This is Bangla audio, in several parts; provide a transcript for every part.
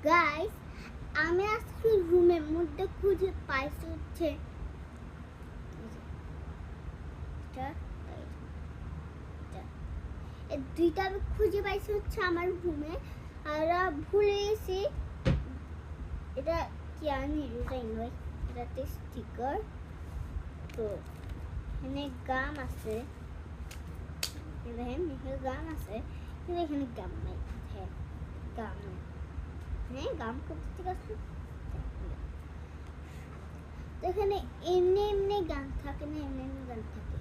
গাইস, আমি আজকে রুমের মধ্যে খুঁজে পাইছি হচ্ছে এই দুইটা আমি খুঁজে পাইছি হচ্ছে আমার রুমে। আর ভুলে গেছি এটা কি আমি জানি না। এটাতে স্টিকার, তো এখানে গাম আছে, দেখেন এখানে গাম আছে কিন্তু এখানে গাম নাই। হ্যাঁ, গাম নাই। হ্যাঁ, গাম করতে ঠিক আছে। তো এখানে এমনি এমনি গান থাকে না, এমনি এমনি গান থাকে।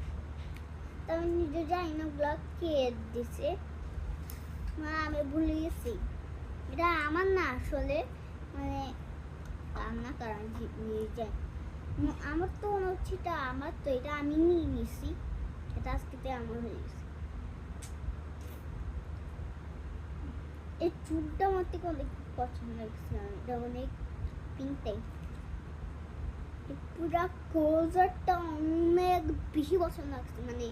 তো আমি নিজে জানি না ব্লগ কে দিছে, আমি ভুলে গেছি। এটা আমার না আসলে, মানে রান্না করার নিয়ে যায়। আমার তো মনে হচ্ছে এটা আমার, তো এটা আমি নিয়ে নিছি। এটা আজকে আমার হয়ে গেছে। এই চুলটা আমার থেকে অনেক পছন্দ লাগছে, এটা অনেক পিঙ্ক টাইপ। পুরা ক্লোজারটা অনেক বেশি পছন্দ লাগছে, মানে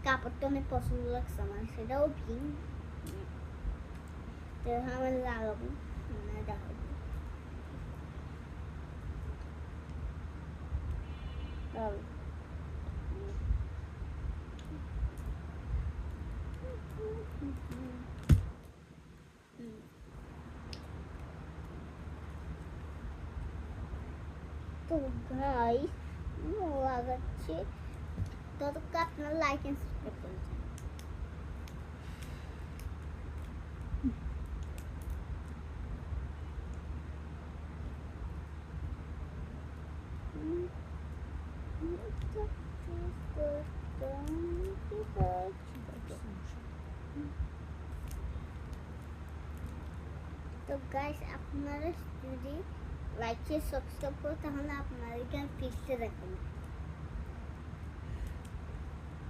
কাপড়টা অনেক পছন্দ লাগছে আমার, সেটাও পিঙ্ক। আমার লাগাবো না, দেখাবো। তো গাইস, লাগাচ্ছি, ততক্ষণ আপনারা লাইক এন্ড সাবস্ক্রাইব করে দিন। তো গাইস, আপনারা যদি লাইক শেয়ার সাবস্ক্রাইব করো তাহলে আপনাদেরকে আমি ফিক্সে রাখবো,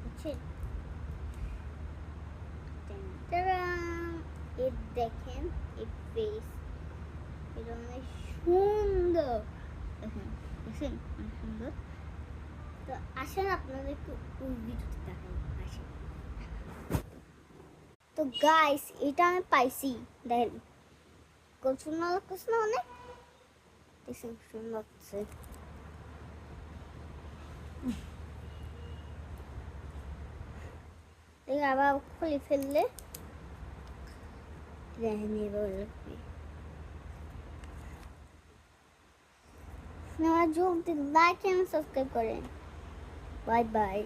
বুঝছেন? এই দেখেন, এই ফেস, এটা অনেক সুন্দর। দেখেন, দেখছেন অনেক সুন্দর। তো আসেন আপনাদেরকে ওই ভিডিওতে দেখাই, আসেন। তো গাইস, এটা আমি পাইছি, দেখেন কত সুন্দর লাগতেছে না? অনেক দেখছেন, সুন্দর লাগছে। দেখে আবার খুলে ফেললে দেখেন এবার লাগবে। জলদি লাইক এন্ড সাবস্ক্রাইব করেন। Bye bye.